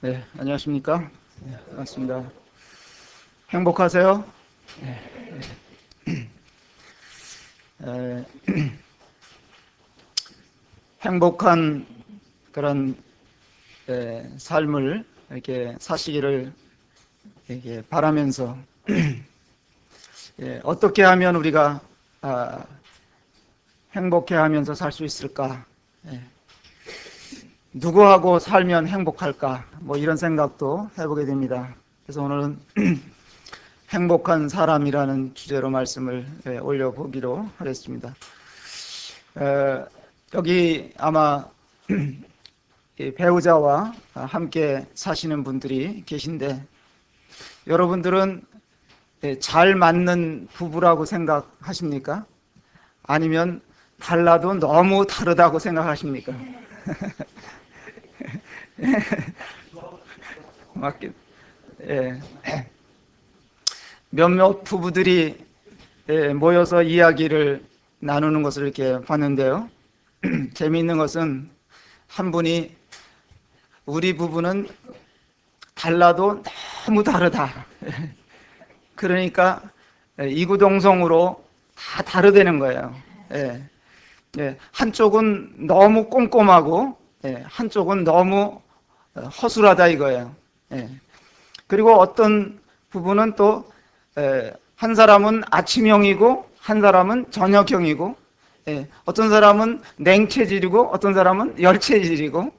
네, 안녕하십니까? 네, 반갑습니다. 행복하세요? 에, 행복한 그런 삶을 이렇게 사시기를 이렇게 바라면서 어떻게 하면 우리가 행복해하면서 살 수 있을까? 예, 누구하고 살면 행복할까? 뭐 이런 생각도 해보게 됩니다. 그래서 오늘은 행복한 사람이라는 주제로 말씀을 올려보기로 하겠습니다. 여기 아마 이 배우자와 함께 사시는 분들이 계신데 여러분들은 잘 맞는 부부라고 생각하십니까? 아니면 달라도 너무 다르다고 생각하십니까? 맞긴, 예. 몇몇 부부들이 모여서 이야기를 나누는 것을 이렇게 봤는데요. 재미있는 것은 한 분이 우리 부부는 달라도 너무 다르다. 그러니까 이구동성으로 다 다르다는 거예요. 예. 예. 한쪽은 너무 꼼꼼하고 한쪽은 너무 허술하다 이거예요. 예. 그리고 어떤 부부는 또 한 사람은 아침형이고 한 사람은 저녁형이고 어떤 사람은 냉체질이고 어떤 사람은 열체질이고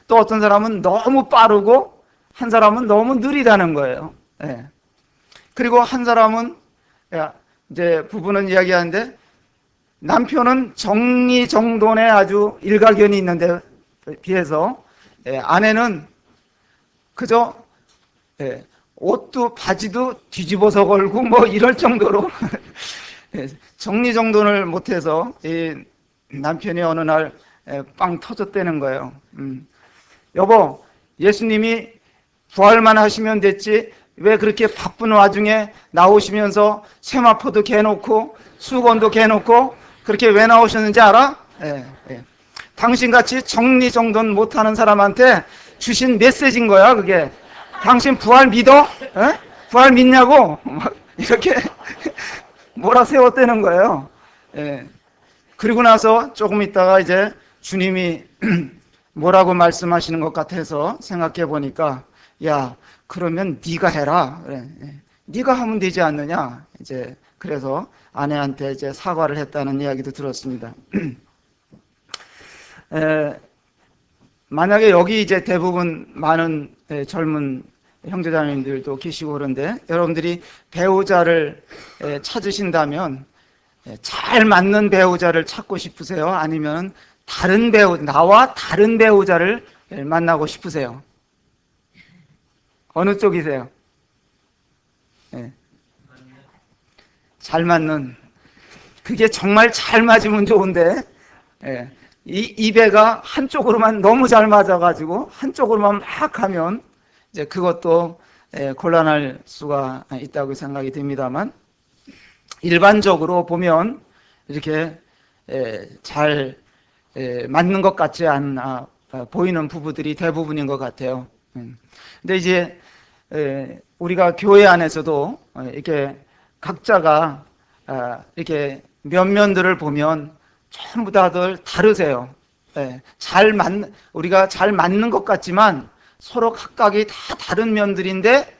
또 어떤 사람은 너무 빠르고 한 사람은 너무 느리다는 거예요. 그리고 한 사람은 이제 부부는 이야기하는데 남편은 정리정돈에 아주 일가견이 있는데 비해서 아내는 그저 옷도 바지도 뒤집어서 걸고 뭐 이럴 정도로 정리정돈을 못해서 이 남편이 어느 날 빵 터졌다는 거예요. 여보, 예수님이 부활만 하시면 됐지 왜 그렇게 바쁜 와중에 나오시면서 세마포도 개놓고 수건도 개놓고 그렇게 왜 나오셨는지 알아? 당신같이 정리정돈 못하는 사람한테 주신 메시지인 거야 그게. 당신 부활 믿어? 부활 믿냐고? 막 이렇게 몰아세웠다는 거예요. 그리고 나서 조금 있다가 이제 주님이 뭐라고 말씀하시는 것 같아서 생각해 보니까 야 그러면 네가 해라. 그래. 네가 하면 되지 않느냐. 이제 그래서 아내한테 이제 사과를 했다는 이야기도 들었습니다. 만약에 여기 이제 대부분 많은 젊은 형제자매님들도 계시고 그런데 여러분들이 배우자를 찾으신다면 잘 맞는 배우자를 찾고 싶으세요? 아니면 나와 다른 배우자를 만나고 싶으세요? 어느 쪽이세요? 잘 맞는. 그게 정말 잘 맞으면 좋은데 이 배가 한쪽으로만 너무 잘 맞아가지고 한쪽으로만 막 하면 이제 그것도 곤란할 수가 있다고 생각이 듭니다만 일반적으로 보면 이렇게 잘 맞는 것 같지 않아 보이는 부부들이 대부분인 것 같아요. 근데 이제 우리가 교회 안에서도 이렇게 각자가 이렇게 면면들을 보면 전부 다들 다르세요. 우리가 잘 맞는 것 같지만 서로 각각이 다 다른 면들인데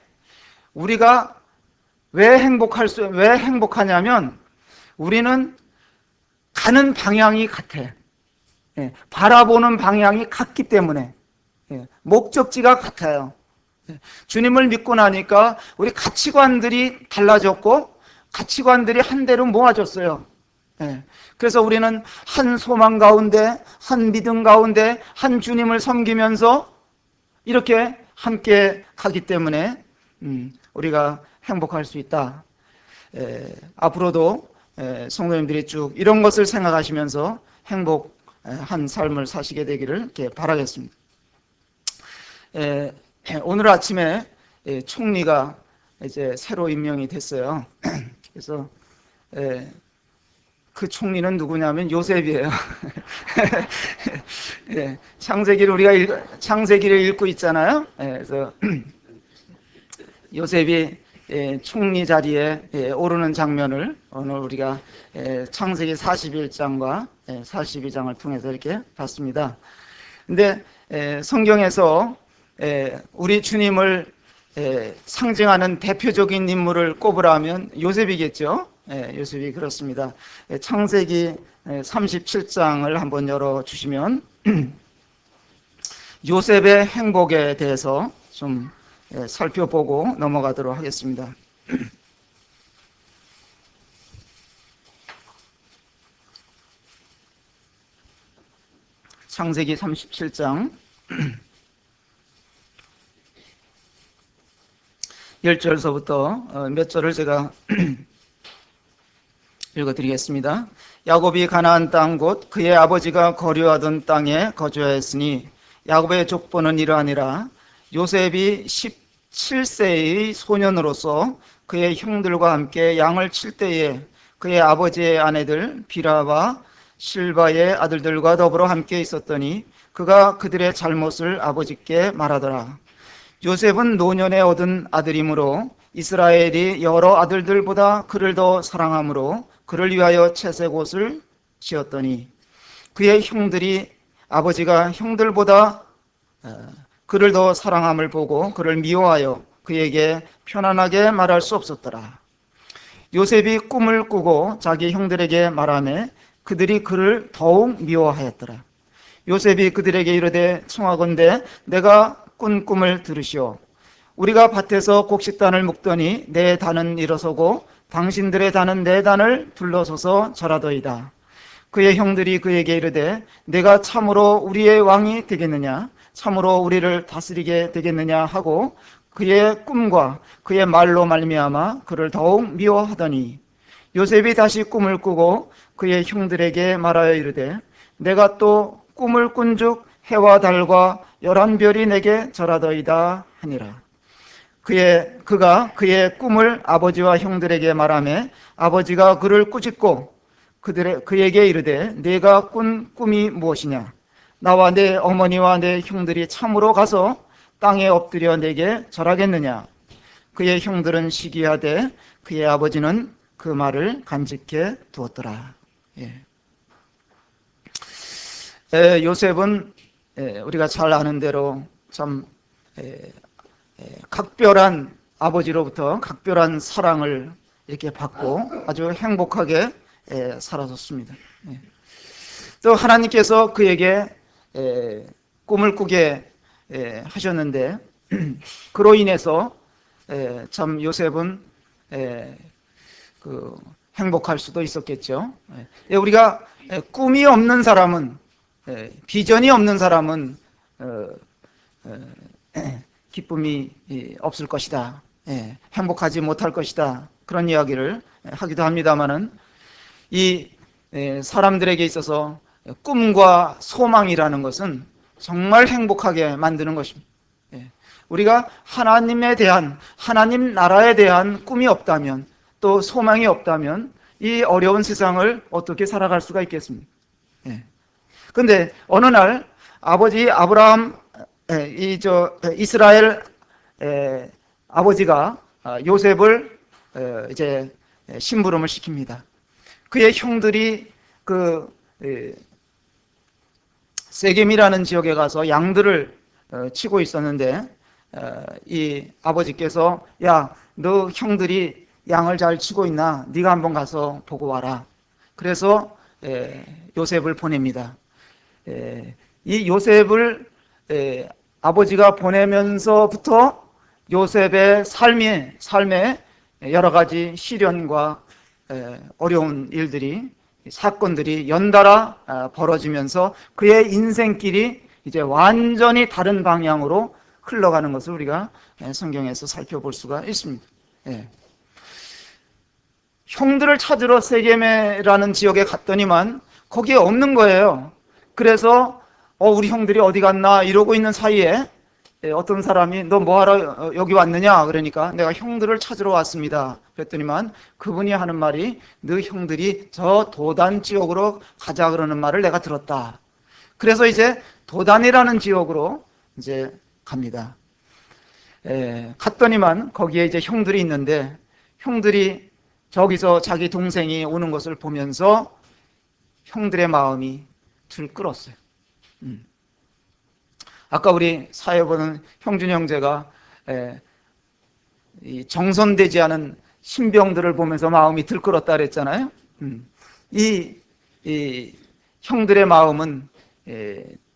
우리가 왜 행복하냐면 우리는 가는 방향이 같아. 바라보는 방향이 같기 때문에 목적지가 같아요. 주님을 믿고 나니까 우리 가치관들이 달라졌고 가치관들이 한대로 모아졌어요. 그래서 우리는 한 소망 가운데 한 믿음 가운데 한 주님을 섬기면서 이렇게 함께 가기 때문에 우리가 행복할 수 있다. 앞으로도 성도님들이 쭉 이런 것을 생각하시면서 행복한 삶을 사시게 되기를 이렇게 바라겠습니다. 오늘 아침에 총리가 이제 새로 임명이 됐어요. 그래서 그 총리는 누구냐면 요셉이에요. 예, 창세기를 우리가 창세기를 읽고 있잖아요. 예, 그래서 요셉이 총리 자리에 오르는 장면을 오늘 우리가 창세기 41장과 42장을 통해서 이렇게 봤습니다. 근데 성경에서 우리 주님을 상징하는 대표적인 인물을 꼽으라면 요셉이겠죠. 요셉이 그렇습니다. 창세기 37장을 한번 열어주시면 요셉의 행복에 대해서 좀 살펴보고 넘어가도록 하겠습니다. 창세기 37장 10절서부터 몇 절을 제가 읽어드리겠습니다. 야곱이 가나안 땅 곧 그의 아버지가 거류하던 땅에 거주하였으니 야곱의 족보는 이러하니라. 요셉이 17세의 소년으로서 그의 형들과 함께 양을 칠 때에 그의 아버지의 아내들 비라와 실바의 아들들과 더불어 함께 있었더니 그가 그들의 잘못을 아버지께 말하더라. 요셉은 노년에 얻은 아들이므로 이스라엘이 여러 아들들보다 그를 더 사랑하므로 그를 위하여 채색 옷을 지었더니 그의 형들이 아버지가 형들보다 그를 더 사랑함을 보고 그를 미워하여 그에게 편안하게 말할 수 없었더라. 요셉이 꿈을 꾸고 자기 형들에게 말하매 그들이 그를 더욱 미워하였더라. 요셉이 그들에게 이르되 청하건대 내가 꾼 꿈을 들으시오. 우리가 밭에서 곡식단을 묶더니 내 단은 일어서고 당신들의 단은 내 단을 둘러서서 절하더이다. 그의 형들이 그에게 이르되 내가 참으로 우리의 왕이 되겠느냐, 참으로 우리를 다스리게 되겠느냐 하고 그의 꿈과 그의 말로 말미암아 그를 더욱 미워하더니 요셉이 다시 꿈을 꾸고 그의 형들에게 말하여 이르되 내가 또 꿈을 꾼즉 해와 달과 11별이 내게 절하더이다 하니라. 그가 그의 꿈을 아버지와 형들에게 말하매 아버지가 그를 꾸짖고 그에게 이르되 네가 꾼 꿈이 무엇이냐? 나와 내 어머니와 내 형들이 참으로 가서 땅에 엎드려 내게 절하겠느냐? 그의 형들은 시기하되 그의 아버지는 그 말을 간직해 두었더라. 요셉은 우리가 잘 아는 대로 참 각별한 아버지로부터 각별한 사랑을 이렇게 받고 아주 행복하게 살아섰습니다. 또 하나님께서 그에게 꿈을 꾸게 하셨는데 그로 인해서 참 요셉은 행복할 수도 있었겠죠. 우리가 꿈이 없는 사람은 비전이 없는 사람은 기쁨이 없을 것이다. 행복하지 못할 것이다. 그런 이야기를 하기도 합니다만은 이 사람들에게 있어서 꿈과 소망이라는 것은 정말 행복하게 만드는 것입니다. 우리가 하나님에 대한 하나님 나라에 대한 꿈이 없다면 또 소망이 없다면 이 어려운 세상을 어떻게 살아갈 수가 있겠습니까? 그런데 어느 날 아버지 아브라함 이스라엘 아버지가 요셉을 이제 심부름을 시킵니다. 그의 형들이 세겜이라는 지역에 가서 양들을 치고 있었는데 이 아버지께서 야, 너 형들이 양을 잘 치고 있나? 네가 한번 가서 보고 와라. 그래서 요셉을 보냅니다. 이 요셉을 아버지가 보내면서부터 요셉의 삶에 여러 가지 시련과 어려운 일들이 사건들이 연달아 벌어지면서 그의 인생길이 이제 완전히 다른 방향으로 흘러가는 것을 우리가 성경에서 살펴볼 수가 있습니다. 형들을 찾으러 세겜이라는 지역에 갔더니만 거기에 없는 거예요. 그래서 우리 형들이 어디 갔나 이러고 있는 사이에 어떤 사람이 너 뭐하러 여기 왔느냐 그러니까 내가 형들을 찾으러 왔습니다 그랬더니만 그분이 하는 말이 너 형들이 저 도단 지역으로 가자 그러는 말을 내가 들었다. 그래서 이제 도단이라는 지역으로 이제 갑니다. 갔더니만 거기에 이제 형들이 있는데 형들이 저기서 자기 동생이 오는 것을 보면서 형들의 마음이 들끓었어요. 아까 우리 사회 보는 형준 형제가 이 정선되지 않은 신병들을 보면서 마음이 들끓었다 그랬잖아요. 이 형들의 마음은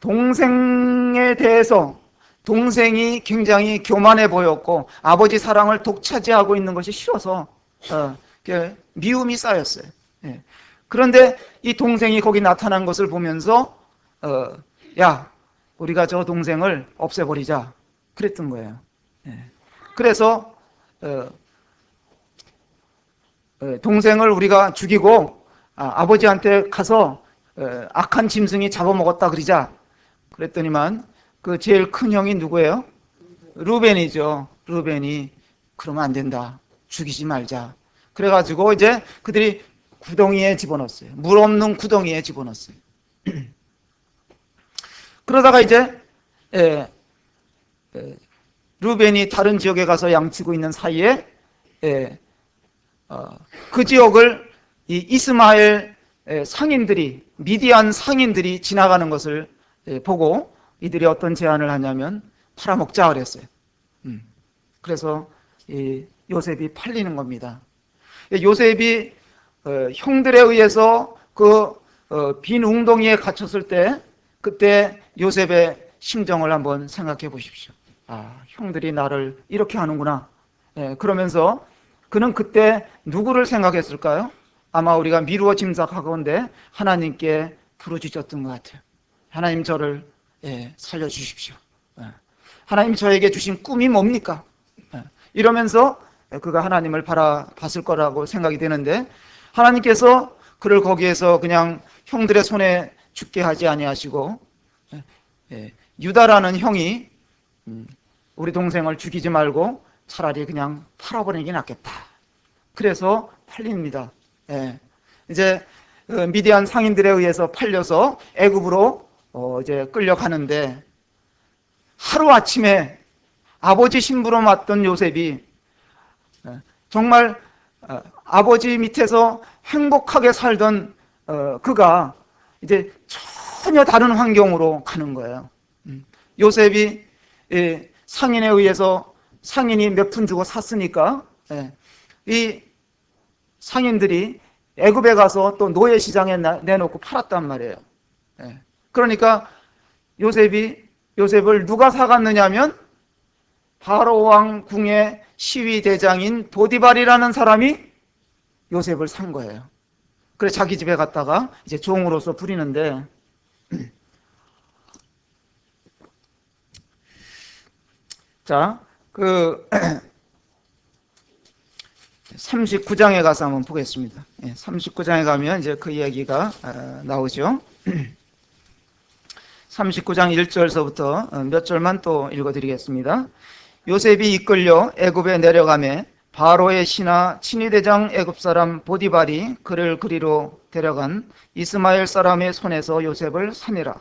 동생에 대해서 동생이 굉장히 교만해 보였고 아버지 사랑을 독차지하고 있는 것이 싫어서 미움이 쌓였어요. 그런데 이 동생이 거기 나타난 것을 보면서 야 우리가 저 동생을 없애버리자 그랬던 거예요. 그래서 동생을 우리가 죽이고 아버지한테 가서 악한 짐승이 잡아먹었다 그러자 그랬더니만 그 제일 큰 형이 누구예요? 루벤이죠. 루벤이 그러면 안 된다. 죽이지 말자. 그래가지고 이제 그들이 구덩이에 집어넣었어요. 물 없는 구덩이에 집어넣었어요. 그러다가 이제 루벤이 다른 지역에 가서 양치고 있는 사이에 그 지역을 이 이스마엘 상인들이 미디안 상인들이 지나가는 것을 보고 이들이 어떤 제안을 하냐면 팔아먹자 그랬어요. 그래서 이 요셉이 팔리는 겁니다. 요셉이 형들에 의해서 그 빈 웅덩이에 갇혔을 때 그때 요셉의 심정을 한번 생각해 보십시오. 형들이 나를 이렇게 하는구나. 그러면서 그는 그때 누구를 생각했을까요? 아마 우리가 미루어 짐작하건대 하나님께 부르짖었던 것 같아요. 하나님 저를 살려주십시오. 하나님 저에게 주신 꿈이 뭡니까? 이러면서 그가 하나님을 바라봤을 거라고 생각이 되는데 하나님께서 그를 거기에서 그냥 형들의 손에 죽게 하지 아니하시고 유다라는 형이 우리 동생을 죽이지 말고 차라리 그냥 팔아버리는 게 낫겠다. 그래서 팔립니다. 이제 미디안 상인들에 의해서 팔려서 애굽으로 이제 끌려가는데 하루아침에 아버지 신부로 맞던 요셉이 정말 아버지 밑에서 행복하게 살던 그가 이제 전혀 다른 환경으로 가는 거예요. 요셉이 상인에 의해서 상인이 몇 푼 주고 샀으니까 이 상인들이 애굽에 가서 또 노예 시장에 내놓고 팔았단 말이에요. 그러니까 요셉을 누가 사갔느냐면 바로 왕 궁의 시위 대장인 보디발이라는 사람이 요셉을 산 거예요. 그래서 자기 집에 갔다가 이제 종으로서 부리는데 자, 그 39장에 가서 한번 보겠습니다. 39장에 가면 이제 그 이야기가 나오죠. 39장 1절서부터 몇 절만 또 읽어드리겠습니다. 요셉이 이끌려 애굽에 내려가매 바로의 신하 친위대장 애굽 사람 보디발이 그를 그리로 데려간 이스마엘 사람의 손에서 요셉을 사니라.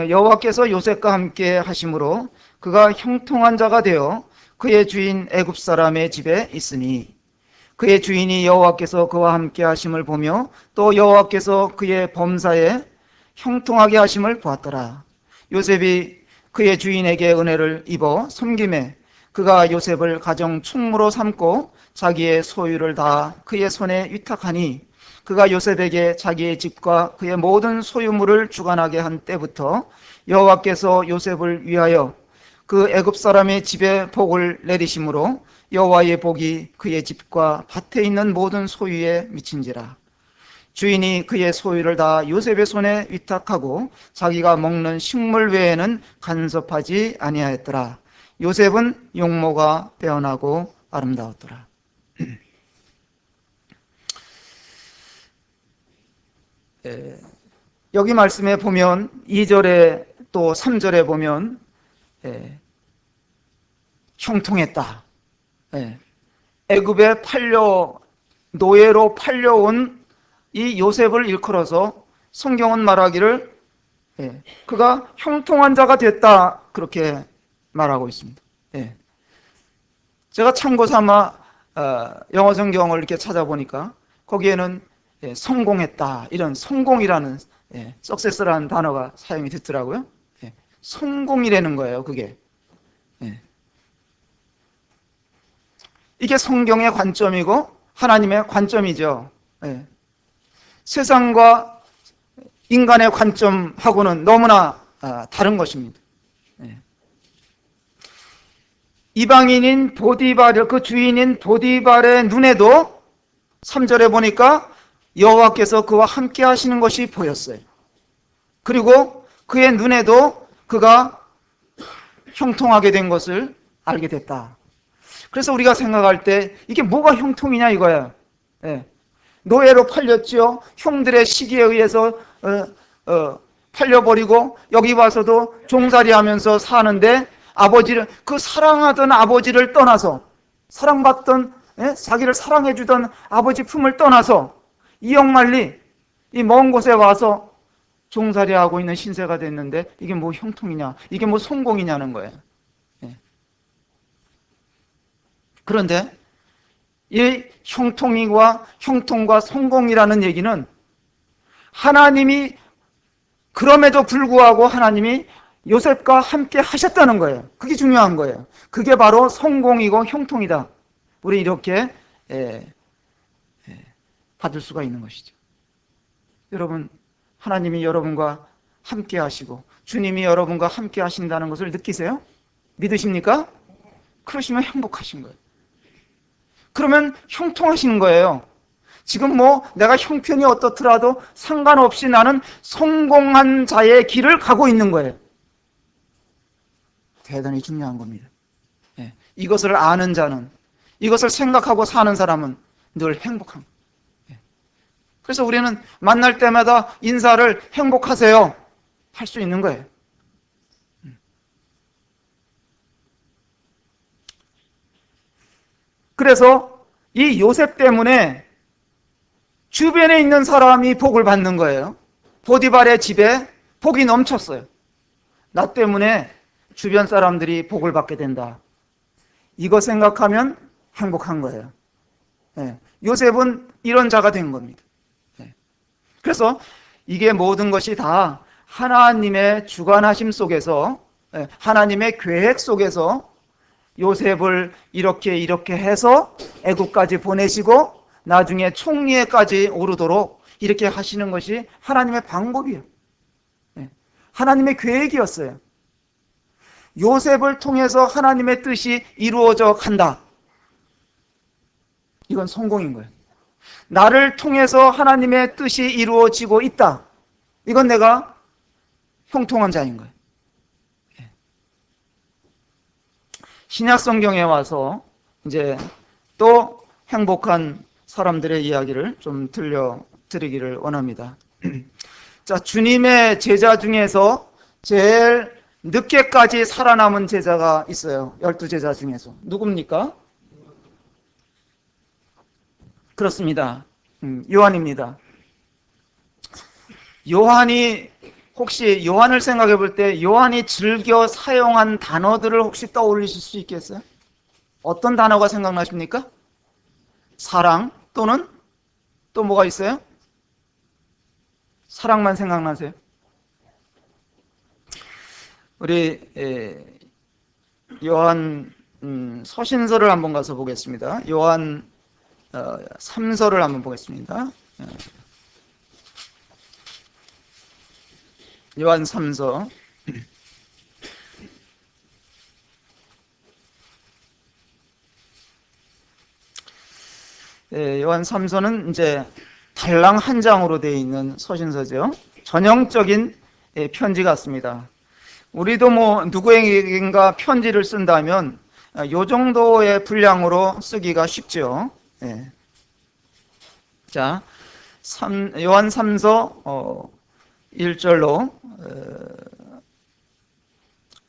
여호와께서 요셉과 함께 하심으로 그가 형통한 자가 되어 그의 주인 애굽 사람의 집에 있으니 그의 주인이 여호와께서 그와 함께 하심을 보며 또 여호와께서 그의 범사에 형통하게 하심을 보았더라. 요셉이 그의 주인에게 은혜를 입어 섬김에 그가 요셉을 가정 충무로 삼고 자기의 소유를 다 그의 손에 위탁하니 그가 요셉에게 자기의 집과 그의 모든 소유물을 주관하게 한 때부터 여호와께서 요셉을 위하여 그 애굽 사람의 집에 복을 내리심으로 여호와의 복이 그의 집과 밭에 있는 모든 소유에 미친지라. 주인이 그의 소유를 다 요셉의 손에 위탁하고 자기가 먹는 식물 외에는 간섭하지 아니하였더라. 요셉은 용모가 빼어나고 아름다웠더라. 여기 말씀에 보면 2절에 또 3절에 보면 예, 형통했다. 예, 애굽에 노예로 팔려온 이 요셉을 일컬어서 성경은 말하기를 그가 형통한 자가 됐다, 그렇게 말하고 있습니다. 제가 참고 삼아 영어 성경을 이렇게 찾아보니까 거기에는 성공했다, 이런 성공이라는 success라는 단어가 사용이 됐더라고요. 성공이라는 거예요, 그게. 이게 성경의 관점이고 하나님의 관점이죠. 세상과 인간의 관점하고는 너무나 다른 것입니다. 이방인인 보디발, 그 주인인 보디발의 눈에도 3절에 보니까 여호와께서 그와 함께 하시는 것이 보였어요. 그리고 그의 눈에도 그가 형통하게 된 것을 알게 됐다. 그래서 우리가 생각할 때 이게 뭐가 형통이냐 이거야. 노예로 팔렸지요. 형들의 시기에 의해서 팔려버리고 여기 와서도 종살이하면서 사는데 아버지를, 그 사랑하던 아버지를 떠나서, 사랑받던, 자기를 사랑해주던 아버지 품을 떠나서 이 영말리 이 먼 곳에 와서 종살이하고 있는 신세가 됐는데 이게 뭐 형통이냐, 이게 뭐 성공이냐는 거예요. 그런데 이 형통과 성공이라는 얘기는 하나님이, 그럼에도 불구하고 하나님이 요셉과 함께 하셨다는 거예요. 그게 중요한 거예요. 그게 바로 성공이고 형통이다. 우리 이렇게 받을 수가 있는 것이죠. 여러분, 하나님이 여러분과 함께 하시고 주님이 여러분과 함께 하신다는 것을 느끼세요? 믿으십니까? 그러시면 행복하신 거예요. 그러면 형통하시는 거예요. 지금 뭐 내가 형편이 어떻더라도 상관없이 나는 성공한 자의 길을 가고 있는 거예요. 대단히 중요한 겁니다. 이것을 아는 자는, 이것을 생각하고 사는 사람은 늘 행복한 거예요. 그래서 우리는 만날 때마다 인사를 행복하세요 할 수 있는 거예요. 그래서 이 요셉 때문에 주변에 있는 사람이 복을 받는 거예요. 보디발의 집에 복이 넘쳤어요. 나 때문에 주변 사람들이 복을 받게 된다. 이거 생각하면 행복한 거예요. 요셉은 이런 자가 된 겁니다. 그래서 이게 모든 것이 다 하나님의 주관하심 속에서, 하나님의 계획 속에서 요셉을 이렇게 해서 애국까지 보내시고 나중에 총리에까지 오르도록 이렇게 하시는 것이 하나님의 방법이에요. 하나님의 계획이었어요. 요셉을 통해서 하나님의 뜻이 이루어져 간다. 이건 성공인 거예요. 나를 통해서 하나님의 뜻이 이루어지고 있다. 이건 내가 형통한 자인 거예요. 신약 성경에 와서 이제 또 행복한 사람들의 이야기를 좀 들려드리기를 원합니다. 자, 주님의 제자 중에서 제일 늦게까지 살아남은 제자가 있어요. 12제자 중에서. 누굽니까? 그렇습니다. 요한입니다. 혹시 요한을 생각해 볼 때 요한이 즐겨 사용한 단어들을 혹시 떠올리실 수 있겠어요? 어떤 단어가 생각나십니까? 사랑 또는 또 뭐가 있어요? 사랑만 생각나세요? 우리 요한 서신서를 한번 가서 보겠습니다. 요한 3서를 한번 보겠습니다. 요한 3서. 요한 3서는 이제 달랑 한 장으로 되어 있는 서신서죠. 전형적인 편지 같습니다. 우리도 뭐 누구에게인가 편지를 쓴다면 요 정도의 분량으로 쓰기가 쉽죠. 자, 요한 3서 1절로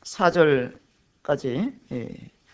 4절 까지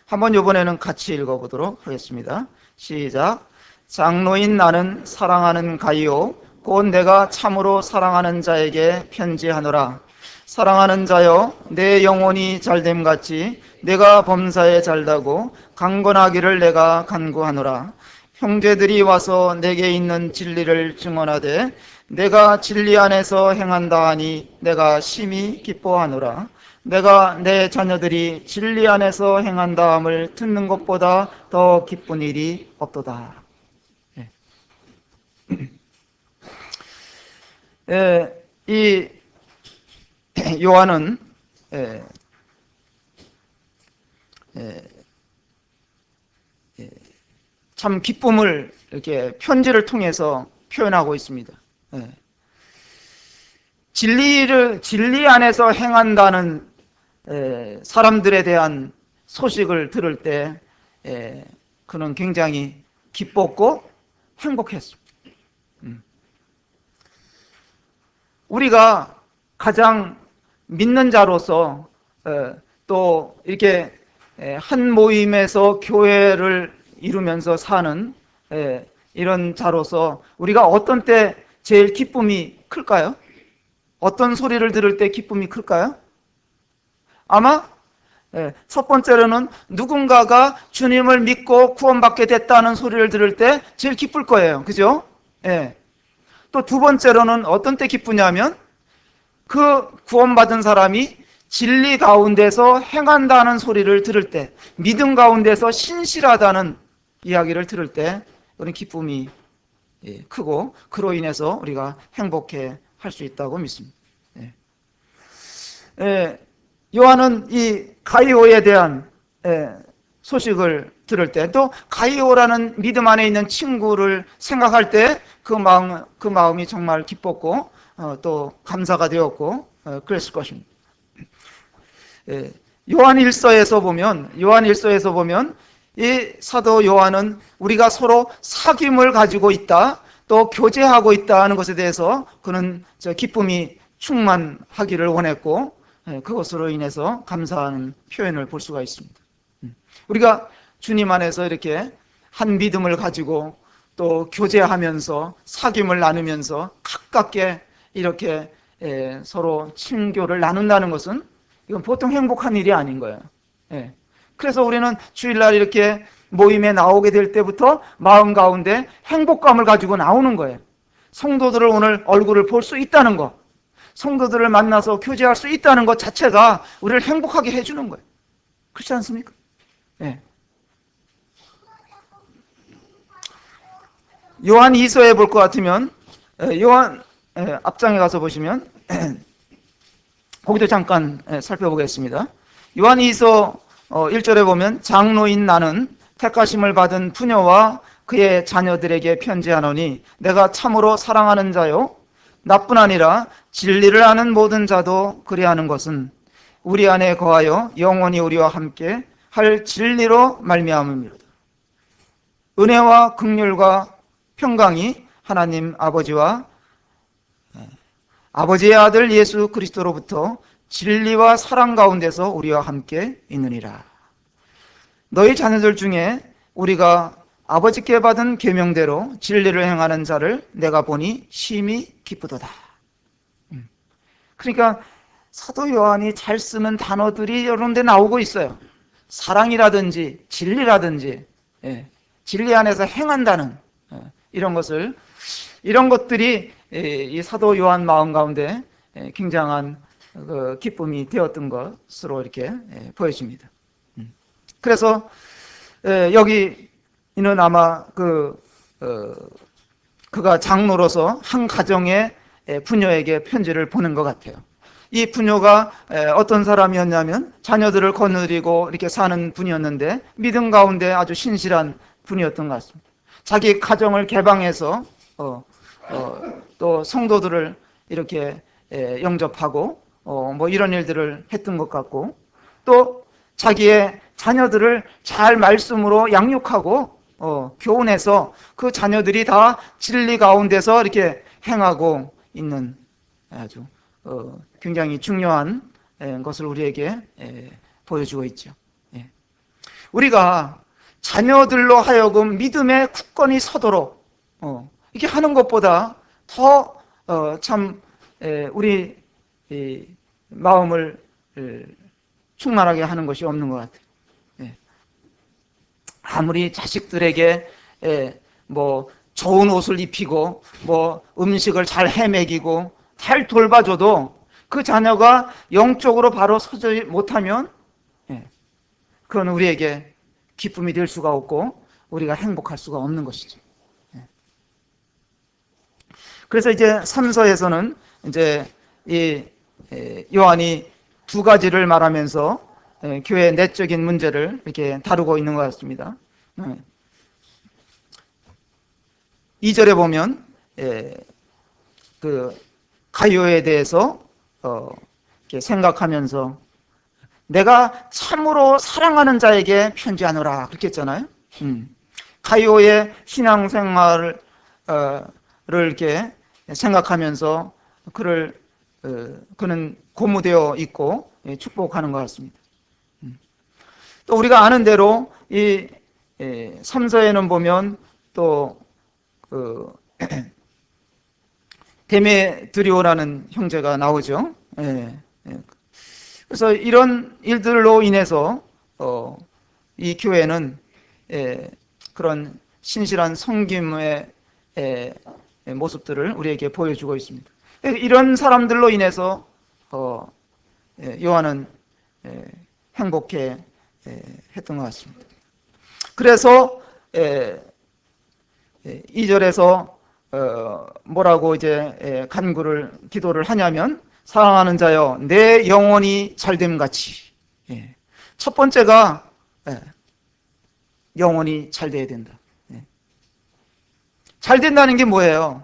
한번 이번에는 같이 읽어보도록 하겠습니다. 시작. 장로인 나는 사랑하는 가이오 곧 내가 참으로 사랑하는 자에게 편지하노라. 사랑하는 자여 내 영혼이 잘됨같이 내가 범사에 잘다고 강건하기를 내가 간구하노라. 형제들이 와서 내게 있는 진리를 증언하되 내가 진리 안에서 행한다 하니 내가 심히 기뻐하노라. 내가 내 자녀들이 진리 안에서 행한다 함을 듣는 것보다 더 기쁜 일이 없도다. 이 요한은 참 기쁨을 이렇게 편지를 통해서 표현하고 있습니다. 진리 안에서 행한다는 사람들에 대한 소식을 들을 때 그는 굉장히 기뻤고 행복했습니다. 우리가 가장 믿는 자로서 또 이렇게 한 모임에서 교회를 이루면서 사는 이런 자로서 우리가 어떤 때 제일 기쁨이 클까요? 어떤 소리를 들을 때 기쁨이 클까요? 아마 첫 번째로는 누군가가 주님을 믿고 구원받게 됐다는 소리를 들을 때 제일 기쁠 거예요. 그죠? 또 두 번째로는 어떤 때 기쁘냐면 그 구원받은 사람이 진리 가운데서 행한다는 소리를 들을 때, 믿음 가운데서 신실하다는 이야기를 들을 때 우리는 기쁨이 크고 그로 인해서 우리가 행복해 할 수 있다고 믿습니다. 요한은 이 가이오에 대한 소식을 들을 때, 또 가이오라는 믿음 안에 있는 친구를 생각할 때 그 마음이 정말 기뻤고 또 감사가 되었고 그랬을 것입니다. 요한 1서에서 보면 이 사도 요한은 우리가 서로 사귐을 가지고 있다, 또 교제하고 있다 하는 것에 대해서 그는 기쁨이 충만하기를 원했고 그것으로 인해서 감사하는 표현을 볼 수가 있습니다. 우리가 주님 안에서 이렇게 한 믿음을 가지고 또 교제하면서 사귐을 나누면서 가깝게 이렇게 서로 친교를 나눈다는 것은 이건 보통 행복한 일이 아닌 거예요. 그래서 우리는 주일날 이렇게 모임에 나오게 될 때부터 마음 가운데 행복감을 가지고 나오는 거예요. 성도들을 오늘 얼굴을 볼 수 있다는 것, 성도들을 만나서 교제할 수 있다는 것 자체가 우리를 행복하게 해주는 거예요. 그렇지 않습니까? 요한 2서에 볼 것 같으면 요한 앞장에 가서 보시면 거기도 잠깐 살펴보겠습니다. 요한 2서 1절에 보면 장로인 나는 택하심을 받은 부녀와 그의 자녀들에게 편지하노니 내가 참으로 사랑하는 자요 나뿐 아니라 진리를 아는 모든 자도 그리하는 것은 우리 안에 거하여 영원히 우리와 함께 할 진리로 말미암음이로다. 은혜와 긍휼과 평강이 하나님 아버지와 아버지의 아들 예수 그리스도로부터 진리와 사랑 가운데서 우리와 함께 있느니라. 너희 자녀들 중에 우리가 아버지께 받은 계명대로 진리를 행하는 자를 내가 보니 심히 기쁘도다. 그러니까 사도 요한이 잘 쓰는 단어들이 여러 데 나오고 있어요. 사랑이라든지 진리라든지 진리 안에서 행한다는 이런 것들이 이 사도 요한 마음 가운데 굉장한 기쁨이 되었던 것으로 이렇게 보여집니다. 그래서 여기는 아마 그가 장로로서 한 가정의 부녀에게 편지를 보낸 것 같아요. 이 부녀가 어떤 사람이었냐면 자녀들을 거느리고 이렇게 사는 분이었는데 믿음 가운데 아주 신실한 분이었던 것 같습니다. 자기 가정을 개방해서 또 성도들을 이렇게 영접하고 뭐 이런 일들을 했던 것 같고, 또 자기의 자녀들을 잘 말씀으로 양육하고 교훈해서 그 자녀들이 다 진리 가운데서 이렇게 행하고 있는 아주 굉장히 중요한 것을 우리에게 보여주고 있죠. 우리가 자녀들로 하여금 믿음에 굳건히 서도록 이렇게 하는 것보다 더 참 우리 마음을 충만하게 하는 것이 없는 것 같아요. 아무리 자식들에게 뭐 좋은 옷을 입히고 뭐 음식을 잘 해먹이고 잘 돌봐줘도 그 자녀가 영적으로 바로 서지 못하면 그건 우리에게 기쁨이 될 수가 없고 우리가 행복할 수가 없는 것이죠. 그래서 이제 3서에서는 이제 이 요한이 두 가지를 말하면서 교회의 내적인 문제를 이렇게 다루고 있는 것 같습니다. 2절에 보면 그 가요에 대해서 이렇게 생각하면서 내가 참으로 사랑하는 자에게 편지하노라 그렇게 했잖아요. 가요의 신앙생활을 이렇게 생각하면서 그는 고무되어 있고 축복하는 것 같습니다. 또 우리가 아는 대로 이 3서에는 보면 또 데메드리오라는 형제가 나오죠. 그래서 이런 일들로 인해서 이 교회는 그런 신실한 섬김의 모습들을 우리에게 보여주고 있습니다. 이런 사람들로 인해서 요한은 행복해 했던 것 같습니다. 그래서 2절에서 뭐라고 이제 기도를 하냐면 사랑하는 자여 내 영혼이 잘됨 같이. 첫 번째가 영혼이 잘 돼야 된다. 잘 된다는 게 뭐예요?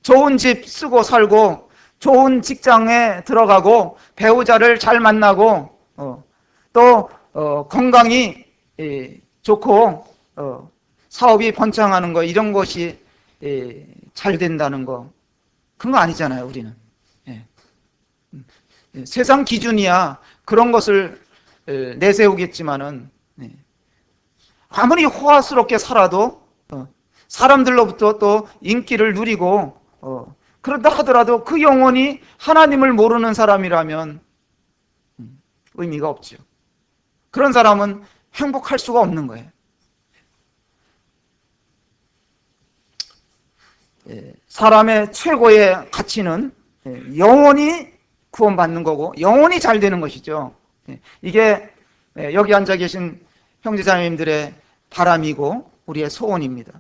좋은 집 쓰고 살고 좋은 직장에 들어가고 배우자를 잘 만나고 또 건강이 좋고 사업이 번창하는 거 이런 것이 잘 된다는 거 그런 거 아니잖아요. 우리는 세상 기준이야 그런 것을 내세우겠지만은 아무리 호화스럽게 살아도 사람들로부터 또 인기를 누리고 그런다 하더라도 그 영혼이 하나님을 모르는 사람이라면 의미가 없죠. 그런 사람은 행복할 수가 없는 거예요. 사람의 최고의 가치는 영혼이 구원받는 거고 영혼이 잘 되는 것이죠. 이게 여기 앉아 계신 형제자매님들의 바람이고 우리의 소원입니다.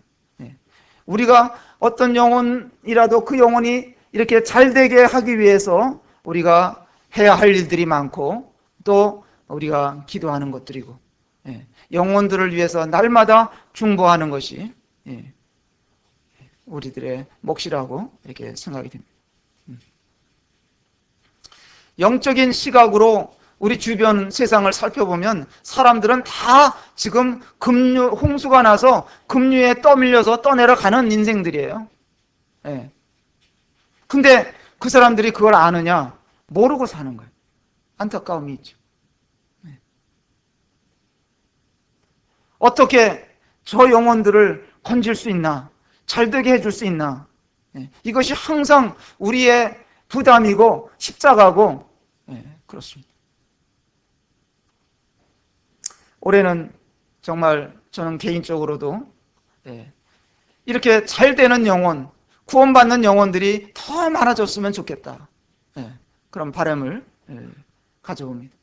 우리가 어떤 영혼이라도 그 영혼이 이렇게 잘 되게 하기 위해서 우리가 해야 할 일들이 많고 또 우리가 기도하는 것들이고 영혼들을 위해서 날마다 중보하는 것이 우리들의 몫이라고 이렇게 생각이 됩니다. 영적인 시각으로 우리 주변 세상을 살펴보면 사람들은 다 지금 홍수가 나서 급류에 떠밀려서 떠내려가는 인생들이에요. 근데 그 사람들이 그걸 아느냐? 모르고 사는 거예요. 안타까움이 있죠. 어떻게 저 영혼들을 건질 수 있나? 잘되게 해줄 수 있나? 이것이 항상 우리의 부담이고 십자가고 그렇습니다. 올해는 정말 저는 개인적으로도 이렇게 잘 되는 영혼, 구원받는 영혼들이 더 많아졌으면 좋겠다. 그런 바람을 가져옵니다.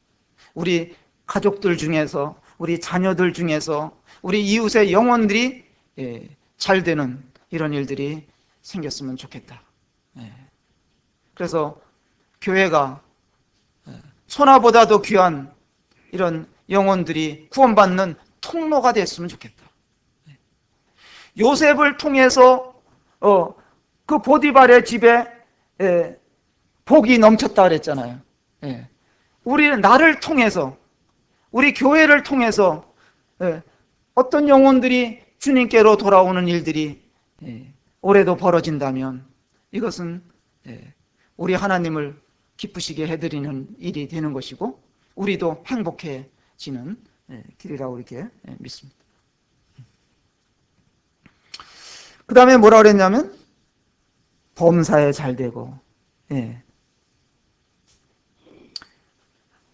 우리 가족들 중에서, 우리 자녀들 중에서, 우리 이웃의 영혼들이 잘 되는 이런 일들이 생겼으면 좋겠다. 그래서 교회가 소나보다도 귀한 이런 영혼들이 구원받는 통로가 됐으면 좋겠다. 요셉을 통해서 그 보디발의 집에 복이 넘쳤다 그랬잖아요. 우리는 나를 통해서 우리 교회를 통해서 어떤 영혼들이 주님께로 돌아오는 일들이 올해도 벌어진다면 이것은 우리 하나님을 기쁘시게 해드리는 일이 되는 것이고 우리도 행복해지는 길이라고 이렇게 믿습니다. 그 다음에 뭐라 그랬냐면 범사에 잘 되고,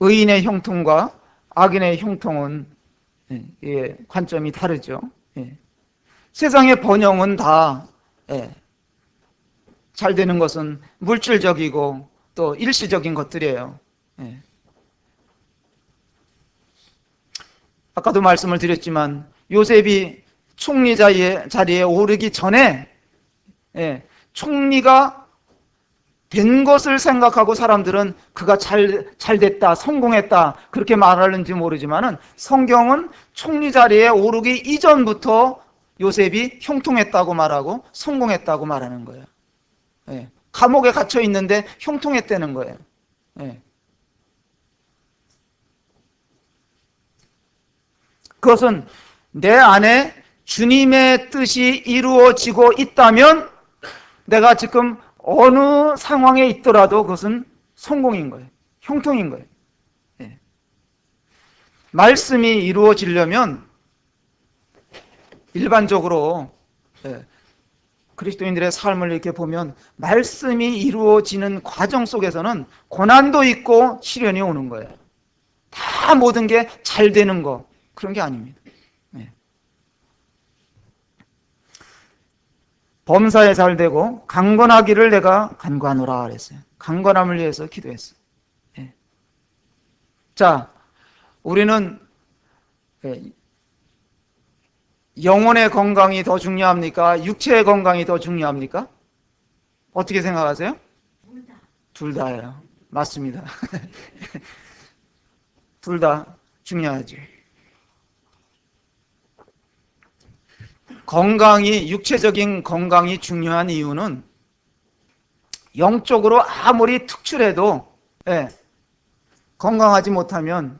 의인의 형통과 악인의 형통은 관점이 다르죠. 세상의 번영은 다 잘 되는 것은 물질적이고 또 일시적인 것들이에요. 아까도 말씀을 드렸지만 요셉이 총리 자리에 오르기 전에 총리가 된 것을 생각하고 사람들은 그가 잘 됐다, 성공했다 그렇게 말하는지 모르지만은 성경은 총리 자리에 오르기 이전부터 요셉이 형통했다고 말하고 성공했다고 말하는 거예요. 감옥에 갇혀 있는데 형통했다는 거예요. 그것은 내 안에 주님의 뜻이 이루어지고 있다면 내가 지금 어느 상황에 있더라도 그것은 성공인 거예요. 형통인 거예요. 말씀이 이루어지려면 일반적으로 그리스도인들의 삶을 이렇게 보면 말씀이 이루어지는 과정 속에서는 고난도 있고 시련이 오는 거예요. 다 모든 게 잘 되는 거 그런 게 아닙니다. 범사에 잘 되고 강건하기를 내가 간구하노라 그랬어요. 강건함을 위해서 기도했어요. 자, 우리는 영혼의 건강이 더 중요합니까? 육체의 건강이 더 중요합니까? 어떻게 생각하세요? 둘 다예요. 맞습니다. 둘 다 중요하죠. 육체적인 건강이 중요한 이유는 영적으로 아무리 특출해도 건강하지 못하면,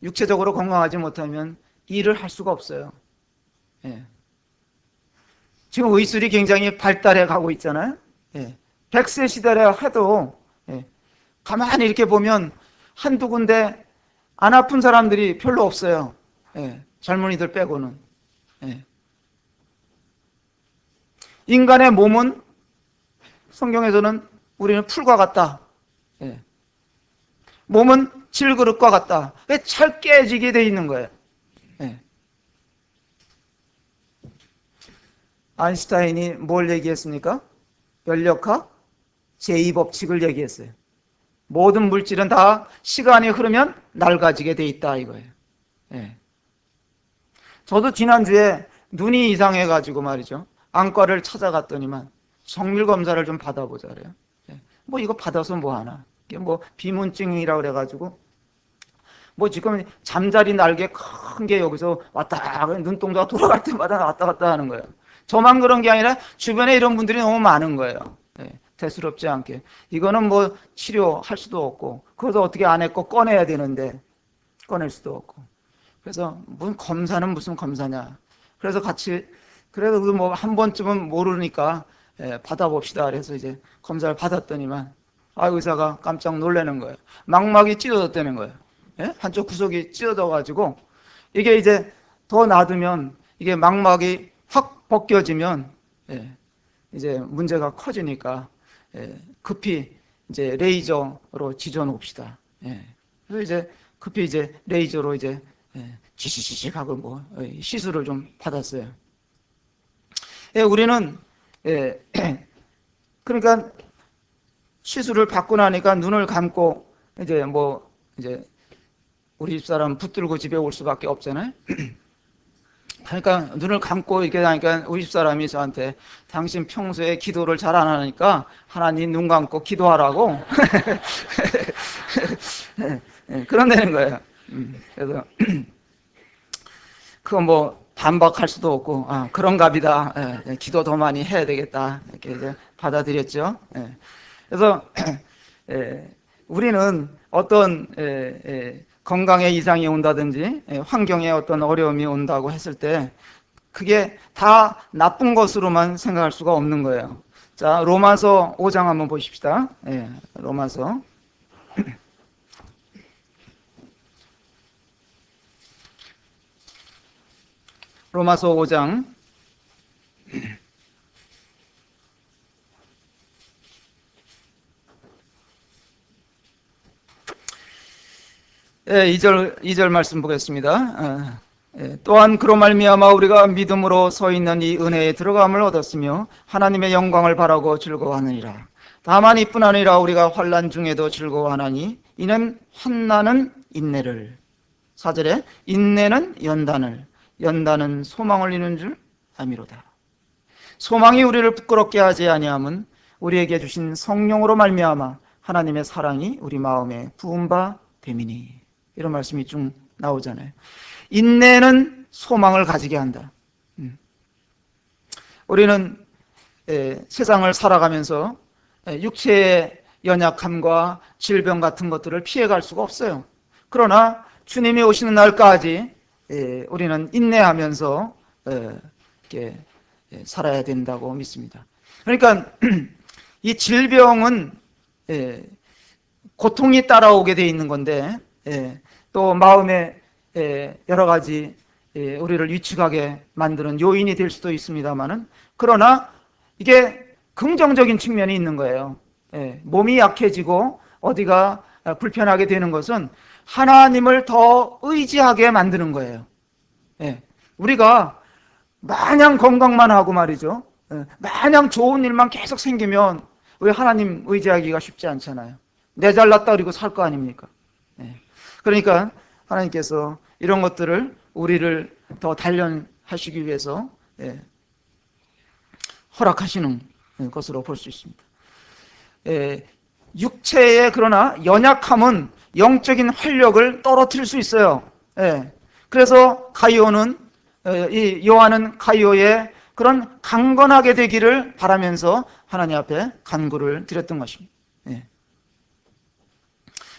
육체적으로 건강하지 못하면 일을 할 수가 없어요. 지금 의술이 굉장히 발달해 가고 있잖아요. 100세 시대라 해도 가만히 이렇게 보면 한두 군데 안 아픈 사람들이 별로 없어요. 젊은이들 빼고는. 인간의 몸은 성경에서는 우리는 풀과 같다. 몸은 질그릇과 같다. 잘 깨지게 돼 있는 거예요. 아인슈타인이 뭘 얘기했습니까? 열역학 제2법칙을 얘기했어요. 모든 물질은 다 시간이 흐르면 낡아지게 돼 있다 이거예요. 저도 지난주에 눈이 이상해가지고 말이죠. 안과를 찾아갔더니만 정밀 검사를 좀 받아보자 그래요. 뭐 이거 받아서 뭐 하나? 이게 뭐 비문증이라 그래가지고 뭐 지금 잠자리 날개 큰 게 여기서 왔다 눈동자가 돌아갈 때마다 왔다 갔다 하는 거예요. 저만 그런 게 아니라 주변에 이런 분들이 너무 많은 거예요. 대수롭지 않게. 이거는 뭐 치료할 수도 없고 그것도 어떻게 안 했고 꺼내야 되는데 꺼낼 수도 없고. 그래서 무슨 검사는 무슨 검사냐. 그래서 그래도 뭐 한 번쯤은 모르니까 받아봅시다. 그래서 이제 검사를 받았더니만 의사가 깜짝 놀라는 거예요. 망막이 찢어졌다는 거예요. 한쪽 구석이 찢어져가지고 이게 이제 더 놔두면 이게 망막이 확 벗겨지면 이제 문제가 커지니까 급히 이제 레이저로 지져 놓읍시다. 그래서 이제 급히 이제 레이저로 이제 지지직 하고 뭐 시술을 좀 받았어요. 우리는 그러니까 시술을 받고 나니까 눈을 감고 이제 우리 집사람 붙들고 집에 올 수밖에 없잖아요. 그러니까 눈을 감고 이렇게 하니까 우리 집사람이 저한테 당신 평소에 기도를 잘 안 하니까 하나님 눈 감고 기도하라고 그런다는 거예요. 그래서 그거 뭐 반박할 수도 없고 그런갑이다. 기도 더 많이 해야 되겠다. 이렇게 이제 받아들였죠. 그래서 우리는 어떤 건강에 이상이 온다든지 환경에 어떤 어려움이 온다고 했을 때 그게 다 나쁜 것으로만 생각할 수가 없는 거예요. 자, 로마서 5장 한번 보십시다. 로마서 로마서 5장 2절 말씀 보겠습니다. 또한 그로 말미암아 우리가 믿음으로 서 있는 이 은혜에 들어감을 얻었으며 하나님의 영광을 바라고 즐거워하느니라. 다만 이뿐 아니라 우리가 환난 중에도 즐거워하나니 이는 환난은 인내를, 4절에 인내는 연단을, 연단은 소망을 이루는 줄 아미로다. 소망이 우리를 부끄럽게 하지 아니함은 우리에게 주신 성령으로 말미암아 하나님의 사랑이 우리 마음에 부은 바 됨이니. 이런 말씀이 쭉 나오잖아요. 인내는 소망을 가지게 한다. 우리는 세상을 살아가면서 육체의 연약함과 질병 같은 것들을 피해갈 수가 없어요. 그러나 주님이 오시는 날까지 우리는 인내하면서 이렇게 살아야 된다고 믿습니다. 그러니까 이 질병은 고통이 따라오게 돼 있는 건데 또 마음에 여러 가지 우리를 위축하게 만드는 요인이 될 수도 있습니다만은, 그러나 이게 긍정적인 측면이 있는 거예요. 몸이 약해지고 어디가 불편하게 되는 것은 하나님을 더 의지하게 만드는 거예요. 우리가 마냥 건강만 하고 말이죠, 마냥 좋은 일만 계속 생기면 왜 하나님 의지하기가 쉽지 않잖아요. 내 잘났다 그리고 살 거 아닙니까? 그러니까 하나님께서 이런 것들을 우리를 더 단련하시기 위해서 허락하시는 것으로 볼 수 있습니다. 육체의 그러나 연약함은 영적인 활력을 떨어뜨릴 수 있어요. 그래서 가이오는 이 요한은 가이오의 그런 강건하게 되기를 바라면서 하나님 앞에 간구를 드렸던 것입니다.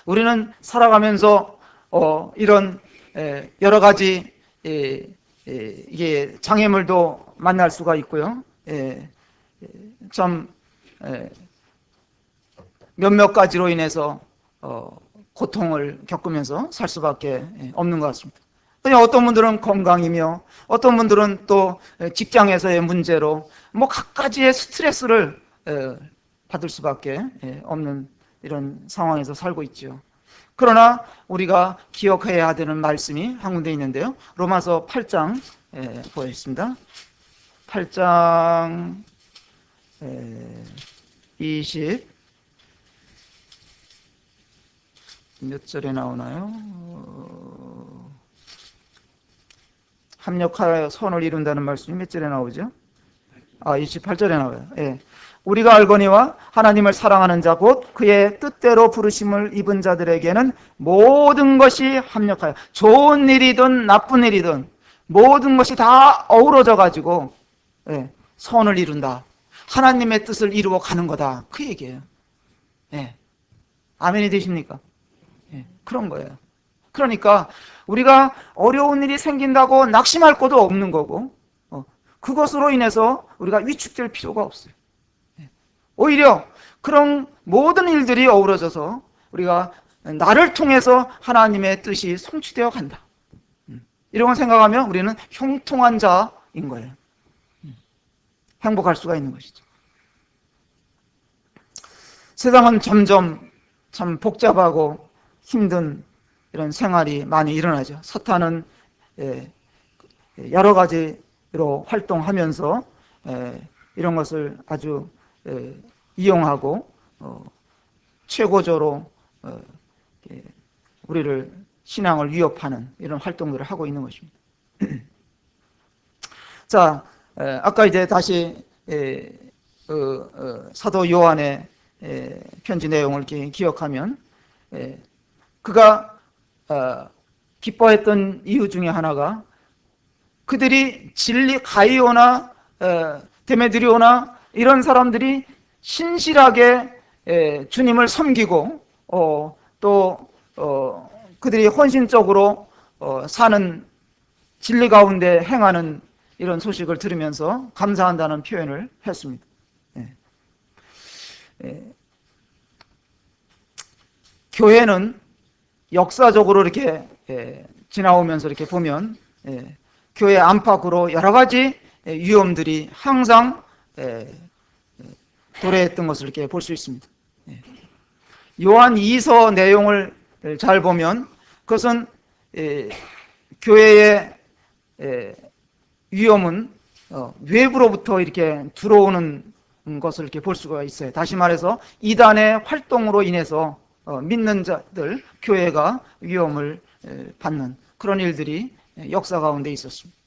우리는 살아가면서 이런 여러 가지 이게 장애물도 만날 수가 있고요. 참 몇몇 가지로 인해서 고통을 겪으면서 살 수밖에 없는 것 같습니다. 그냥 어떤 분들은 건강이며 어떤 분들은 또 직장에서의 문제로 뭐 갖가지의 스트레스를 받을 수밖에 없는 이런 상황에서 살고 있죠. 그러나 우리가 기억해야 되는 말씀이 한 군데 있는데요. 로마서 8장 보겠습니다. 8장 20 몇 절에 나오나요? 합력하여 선을 이룬다는 말씀이 몇 절에 나오죠? 28절에 나와요. 우리가 알거니와 하나님을 사랑하는 자 곧 그의 뜻대로 부르심을 입은 자들에게는 모든 것이 합력하여, 좋은 일이든 나쁜 일이든 모든 것이 다 어우러져 가지고 선을 이룬다. 하나님의 뜻을 이루어 가는 거다. 그 얘기예요. 아멘이 되십니까? 그런 거예요. 그러니까 우리가 어려운 일이 생긴다고 낙심할 것도 없는 거고, 그것으로 인해서 우리가 위축될 필요가 없어요. 오히려 그런 모든 일들이 어우러져서 우리가 나를 통해서 하나님의 뜻이 성취되어 간다. 이런 걸 생각하면 우리는 형통한 자인 거예요. 행복할 수가 있는 것이죠. 세상은 점점 참 복잡하고 힘든 이런 생활이 많이 일어나죠. 사탄은 여러 가지로 활동하면서 이런 것을 아주 이용하고 최고조로 우리를 신앙을 위협하는 이런 활동들을 하고 있는 것입니다. 자, 아까 이제 다시 사도 요한의 편지 내용을 기억하면 그가 기뻐했던 이유 중에 하나가 그들이 가이오나 데메드리오나 이런 사람들이 신실하게 주님을 섬기고 또 그들이 헌신적으로 사는 진리 가운데 행하는 이런 소식을 들으면서 감사한다는 표현을 했습니다. 교회는 역사적으로 이렇게 지나오면서 이렇게 보면 교회 안팎으로 여러 가지 위험들이 항상 도래했던 것을 이렇게 볼 수 있습니다. 요한 2서 내용을 잘 보면 그것은 교회의 위험은 외부로부터 이렇게 들어오는 것을 이렇게 볼 수가 있어요. 다시 말해서 이단의 활동으로 인해서 믿는 자들, 교회가 위험을 받는 그런 일들이 역사 가운데 있었습니다.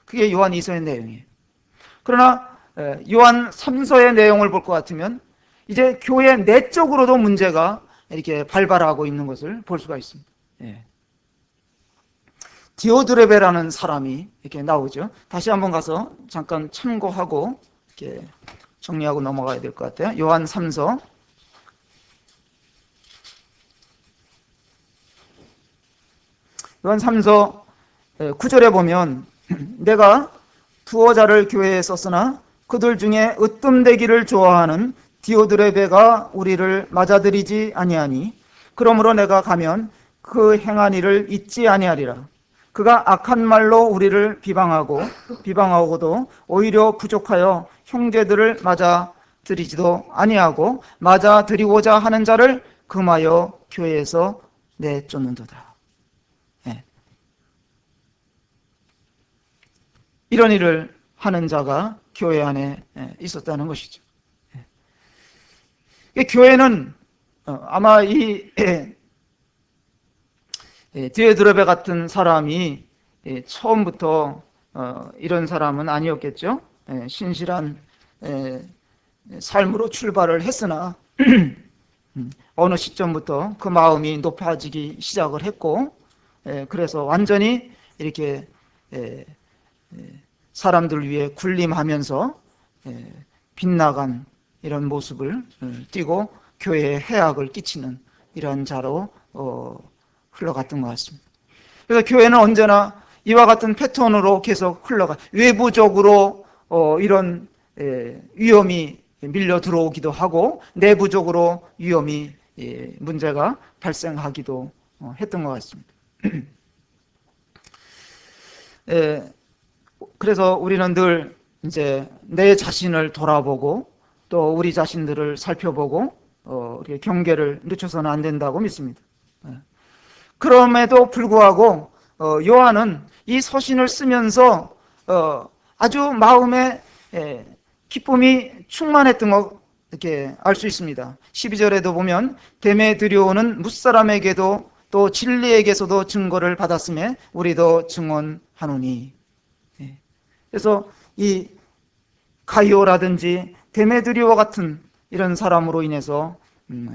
그게 요한 2서의 내용이에요. 그러나 요한 3서의 내용을 볼 것 같으면 이제 교회 내적으로도 문제가 이렇게 발발하고 있는 것을 볼 수가 있습니다. 디오드레베라는 사람이 이렇게 나오죠. 다시 한번 가서 잠깐 참고하고 이렇게 정리하고 넘어가야 될 것 같아요. 요한 3서 요한 3서 9절에 보면 내가 두어 자를 교회에 썼으나 그들 중에 으뜸되기를 좋아하는 디오드레베가 우리를 맞아들이지 아니하니 그러므로 내가 가면 그 행한 일을 잊지 아니하리라. 그가 악한 말로 우리를 비방하고도 오히려 부족하여 형제들을 맞아들이지도 아니하고 맞아들이고자 하는 자를 금하여 교회에서 내쫓는도다. 이런 일을 하는 자가 교회 안에 있었다는 것이죠. 교회는 아마 이 디오드레베 같은 사람이 처음부터 이런 사람은 아니었겠죠. 신실한 삶으로 출발을 했으나 어느 시점부터 그 마음이 높아지기 시작을 했고 그래서 완전히 이렇게 사람들 위해 군림하면서 빗나간 이런 모습을 띠고 교회에 해악을 끼치는 이러한 자로 흘러갔던 것 같습니다. 그래서 교회는 언제나 이와 같은 패턴으로 계속 외부적으로 이런 위험이 밀려 들어오기도 하고 내부적으로 위험이 문제가 발생하기도 했던 것 같습니다. 그래서 우리는 늘 이제 내 자신을 돌아보고 또 우리 자신들을 살펴보고 우리의 경계를 늦춰서는 안 된다고 믿습니다. 그럼에도 불구하고 요한은 이 서신을 쓰면서 아주 마음에 기쁨이 충만했던 것 이렇게 알 수 있습니다. 12절에도 보면 데메드리오는 뭇사람에게도 또 진리에게서도 증거를 받았음에 우리도 증언하노니. 그래서 이 가이오라든지 데메드리오 같은 이런 사람으로 인해서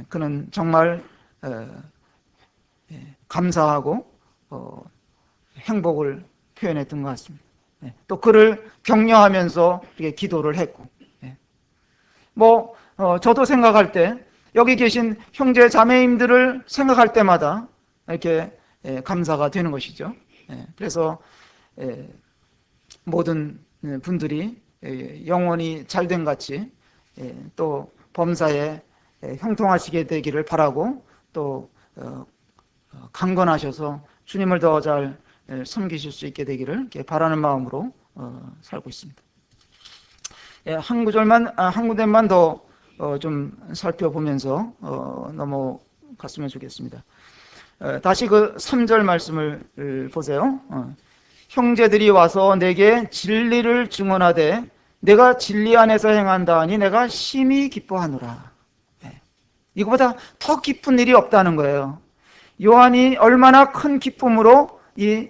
그는 정말 감사하고 행복을 표현했던 것 같습니다. 또 그를 격려하면서 이렇게 기도를 했고, 저도 생각할 때 여기 계신 형제 자매님들을 생각할 때마다 이렇게 감사가 되는 것이죠. 그래서 모든 분들이 영원히 잘된 같이 또 범사에 형통하시게 되기를 바라고 또 강건하셔서 주님을 더 잘 섬기실 수 있게 되기를 이렇게 바라는 마음으로 살고 있습니다. 한 구절만 더 좀 살펴보면서 넘어갔으면 좋겠습니다. 다시 그 3절 말씀을 보세요. 형제들이 와서 내게 진리를 증언하되 내가 진리 안에서 행한다 하니 내가 심히 기뻐하노라. 이거보다 더 기쁜 일이 없다는 거예요. 요한이 얼마나 큰 기쁨으로 이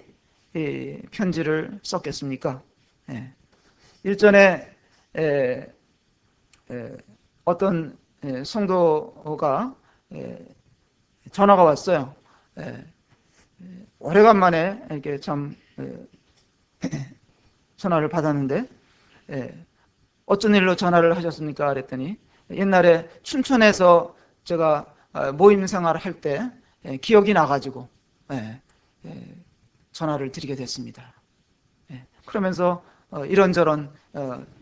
편지를 썼겠습니까? 일전에 어떤 성도가 전화가 왔어요. 오래간만에 이렇게 참 전화를 받았는데 어쩐 일로 전화를 하셨습니까? 그랬더니 옛날에 춘천에서 제가 모임 생활을 할 때 기억이 나가지고 전화를 드리게 됐습니다. 그러면서 이런저런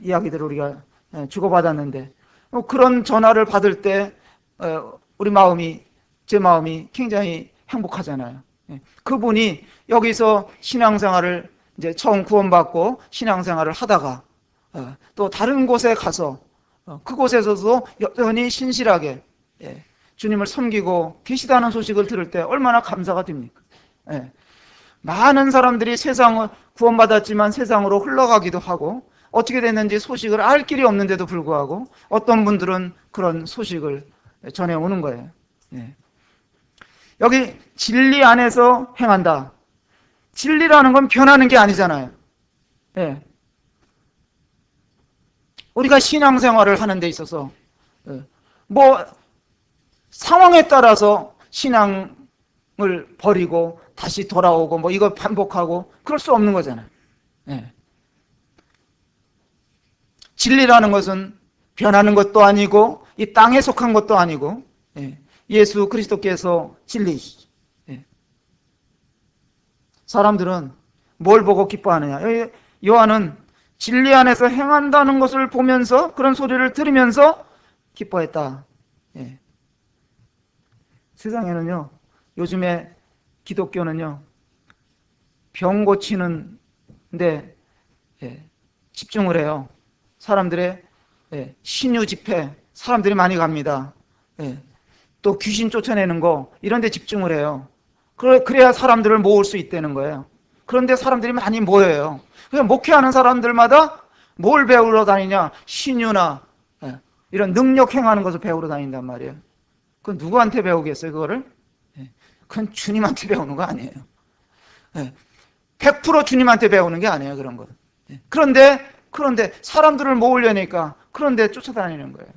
이야기들을 우리가 주고받았는데 그런 전화를 받을 때 제 마음이 굉장히 행복하잖아요. 그분이 여기서 신앙생활을 이제 처음 구원받고 신앙생활을 하다가 또 다른 곳에 가서 그곳에서도 여전히 신실하게 주님을 섬기고 계시다는 소식을 들을 때 얼마나 감사가 됩니까? 많은 사람들이 세상을 구원받았지만 세상으로 흘러가기도 하고 어떻게 됐는지 소식을 알 길이 없는데도 불구하고 어떤 분들은 그런 소식을 전해오는 거예요. 여기 진리 안에서 행한다. 진리라는 건 변하는 게 아니잖아요. 우리가 신앙생활을 하는 데 있어서 뭐 상황에 따라서 신앙을 버리고 다시 돌아오고 뭐 이거 반복하고 그럴 수 없는 거잖아요. 진리라는 것은 변하는 것도 아니고 이 땅에 속한 것도 아니고 예수 그리스도께서 진리이시죠. 사람들은 뭘 보고 기뻐하느냐? 요한은 진리 안에서 행한다는 것을 보면서 그런 소리를 들으면서 기뻐했다. 세상에는요, 요즘에 기독교는요, 병 고치는데 집중을 해요. 사람들의 신유 집회, 사람들이 많이 갑니다. 또 귀신 쫓아내는 거 이런 데 집중을 해요. 그래야 사람들을 모을 수 있다는 거예요. 그런데 사람들이 많이 모여요. 그냥 목회하는 사람들마다 뭘 배우러 다니냐? 신유나 이런 능력 행하는 것을 배우러 다닌단 말이에요. 그건 누구한테 배우겠어요, 그거를? 그건 주님한테 배우는 거 아니에요. 100% 주님한테 배우는 게 아니에요, 그런 건. 그런데 사람들을 모으려니까 그런데 쫓아다니는 거예요.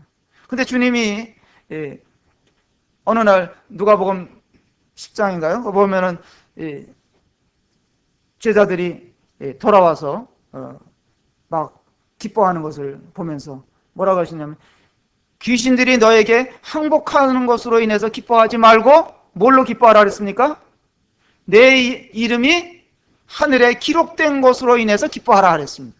근데 주님이 어느 날 누가복음 10장인가요? 보면은 제자들이 돌아와서 막 기뻐하는 것을 보면서 뭐라고 하시냐면 귀신들이 너에게 항복하는 것으로 인해서 기뻐하지 말고 뭘로 기뻐하라 그랬습니까? 내 이름이 하늘에 기록된 것으로 인해서 기뻐하라 그랬습니다.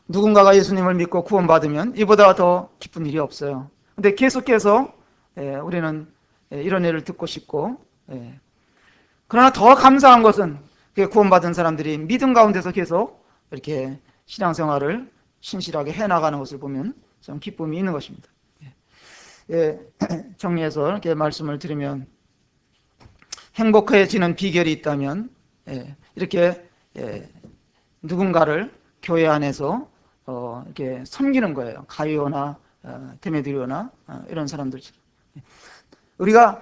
누군가가 예수님을 믿고 구원받으면 이보다 더 기쁜 일이 없어요. 근데 계속해서 우리는 이런 일을 듣고 싶고 그러나 더 감사한 것은 구원받은 사람들이 믿음 가운데서 계속 이렇게 신앙생활을 신실하게 해나가는 것을 보면 좀 기쁨이 있는 것입니다. 정리해서 이렇게 말씀을 드리면 행복해지는 비결이 있다면 이렇게 누군가를 교회 안에서 이렇게 섬기는 거예요. 가이오나 데메드리오나 이런 사람들. 우리가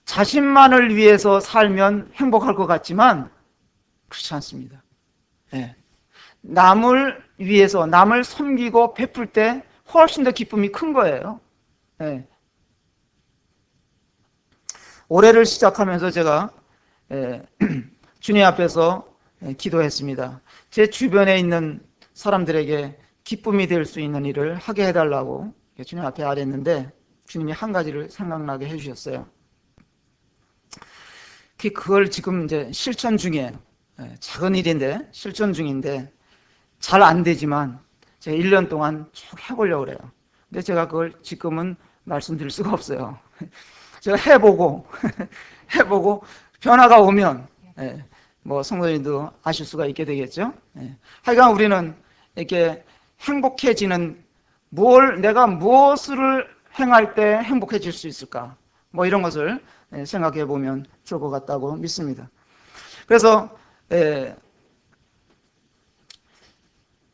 자신만을 위해서 살면 행복할 것 같지만 그렇지 않습니다. 남을 위해서 남을 섬기고 베풀 때 훨씬 더 기쁨이 큰 거예요. 올해를 시작하면서 제가 주님 앞에서 기도했습니다. 제 주변에 있는 사람들에게 기쁨이 될 수 있는 일을 하게 해달라고 주님 앞에 아뢰는데 주님이 한 가지를 생각나게 해주셨어요. 그걸 지금 이제 실천 중이에요. 작은 일인데 실천 중인데 잘 안 되지만 제가 1년 동안 쭉 해보려고 그래요. 근데 제가 그걸 지금은 말씀드릴 수가 없어요. 제가 해보고 변화가 오면 뭐 성도님도 아실 수가 있게 되겠죠. 하여간 우리는 이렇게 행복해지는 내가 무엇을 행할 때 행복해질 수 있을까? 뭐 이런 것을 생각해 보면 좋을 것 같다고 믿습니다. 그래서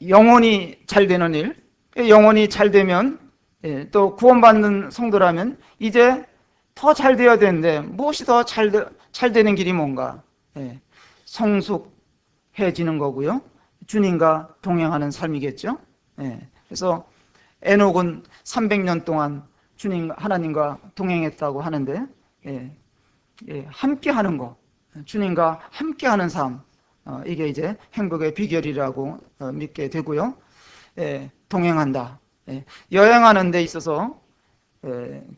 영혼이 잘 되는 일, 영혼이 잘 되면 또 구원받는 성도라면 이제 더 잘 되어야 되는데 무엇이 더 잘 되는 길이 뭔가? 성숙해지는 거고요. 주님과 동행하는 삶이겠죠. 그래서 에녹은 300년 동안 주님 하나님과 동행했다고 하는데 함께하는 거, 주님과 함께하는 삶, 이게 이제 행복의 비결이라고 믿게 되고요. 동행한다. 여행하는 데 있어서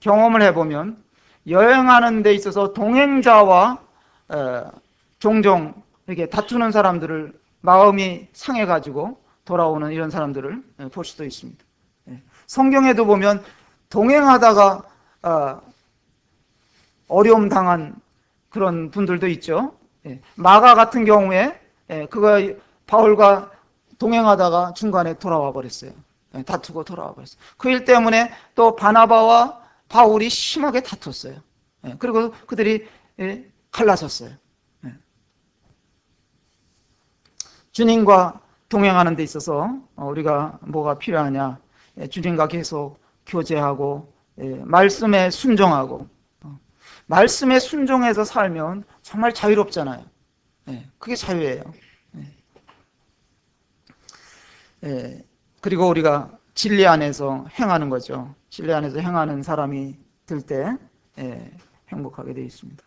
경험을 해보면 여행하는 데 있어서 동행자와 종종 이렇게 다투는 사람들을 마음이 상해가지고 돌아오는 이런 사람들을 볼 수도 있습니다. 성경에도 보면 동행하다가 어려움 당한 그런 분들도 있죠. 마가 같은 경우에 그거 바울과 동행하다가 중간에 돌아와 버렸어요. 다투고 돌아와 버렸어요. 그 일 때문에 또 바나바와 바울이 심하게 다퉜어요. 그리고 그들이 갈라섰어요. 주님과 동행하는 데 있어서 우리가 뭐가 필요하냐? 주님과 계속 교제하고 말씀에 순종하고, 말씀에 순종해서 살면 정말 자유롭잖아요. 그게 자유예요. 그리고 우리가 진리 안에서 행하는 거죠. 진리 안에서 행하는 사람이 될 때 행복하게 되어 있습니다.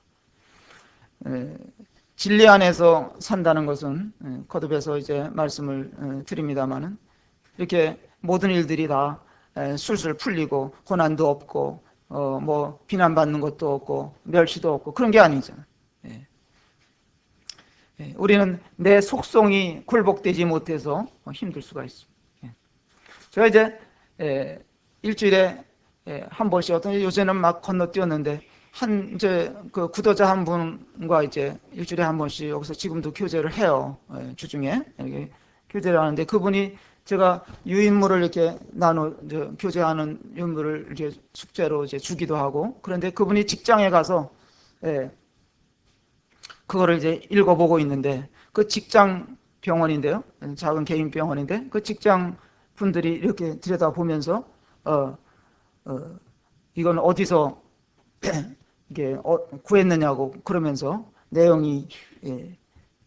진리 안에서 산다는 것은 거듭해서 이제 말씀을 드립니다마는 이렇게 모든 일들이 다 술술 풀리고 고난도 없고 뭐 비난받는 것도 없고 멸시도 없고 그런 게 아니잖아요. 우리는 내 속성이 굴복되지 못해서 힘들 수가 있습니다. 제가 이제 일주일에 한 번씩 요새는 막 건너뛰었는데 이제 그 구도자 한 분과 이제 일주일에 한 번씩 여기서 지금도 교제를 해요. 주중에 이렇게 교제를 하는데 그분이 제가 유인물을 이렇게 교제하는 유인물을 이렇게 숙제로 이제 주기도 하고 그런데 그분이 직장에 가서 그거를 이제 읽어보고 있는데 그 직장 병원인데요. 작은 개인 병원인데 그 직장 분들이 이렇게 들여다보면서 이건 어디서 이게 구했느냐고 그러면서 내용이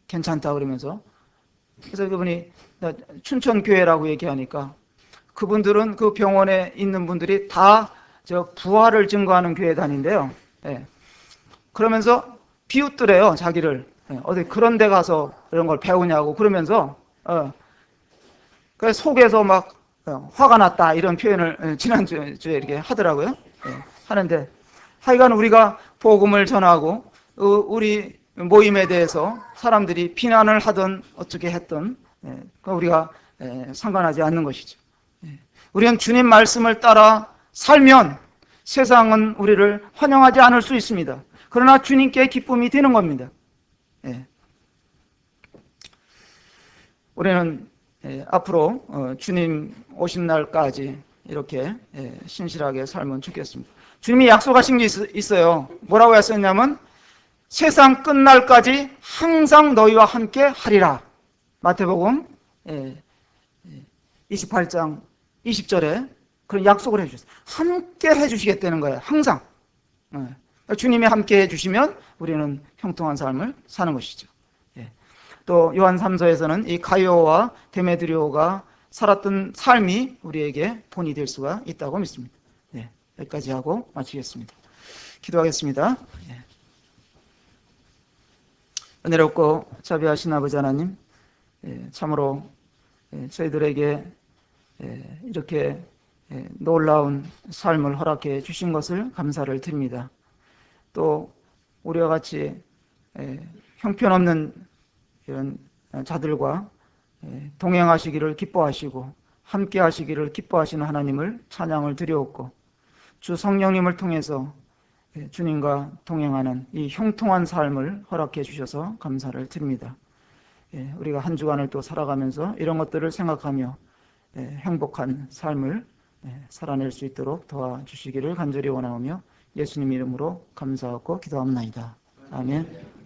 괜찮다 그러면서 그래서 그분이 춘천교회라고 얘기하니까 그분들은 그 병원에 있는 분들이 다 저 부활을 증거하는 교회 다닌대요. 그러면서 비웃더래요 자기를. 어디 그런 데 가서 이런 걸 배우냐고 그러면서 그 속에서 막 화가 났다 이런 표현을 지난주에 이렇게 하더라고요. 하는데 하여간 우리가 복음을 전하고 우리 모임에 대해서 사람들이 비난을 하든 어떻게 했든 우리가 상관하지 않는 것이죠. 우리는 주님 말씀을 따라 살면 세상은 우리를 환영하지 않을 수 있습니다. 그러나 주님께 기쁨이 되는 겁니다. 우리는 앞으로 주님 오신 날까지 이렇게 신실하게 살면 좋겠습니다. 주님이 약속하신 게 있어요. 뭐라고 했었냐면 세상 끝날까지 항상 너희와 함께 하리라. 마태복음 28장 20절에 그런 약속을 해주셨어요. 함께 해주시겠다는 거예요. 항상. 주님이 함께 해주시면 우리는 형통한 삶을 사는 것이죠. 또 요한 3서에서는 이 가이오와 데메드리오가 살았던 삶이 우리에게 본이 될 수가 있다고 믿습니다. 여기까지 하고 마치겠습니다. 기도하겠습니다. 은혜롭고 자비하신 아버지 하나님, 참으로 저희들에게 이렇게 놀라운 삶을 허락해 주신 것을 감사를 드립니다. 또 우리와 같이 형편없는 이런 자들과 동행하시기를 기뻐하시고 함께 하시기를 기뻐하시는 하나님을 찬양을 드려옵고 주 성령님을 통해서 주님과 동행하는 이 형통한 삶을 허락해 주셔서 감사를 드립니다. 우리가 한 주간을 또 살아가면서 이런 것들을 생각하며 행복한 삶을 살아낼 수 있도록 도와주시기를 간절히 원하오며 예수님 이름으로 감사하고 기도합니다. 아멘.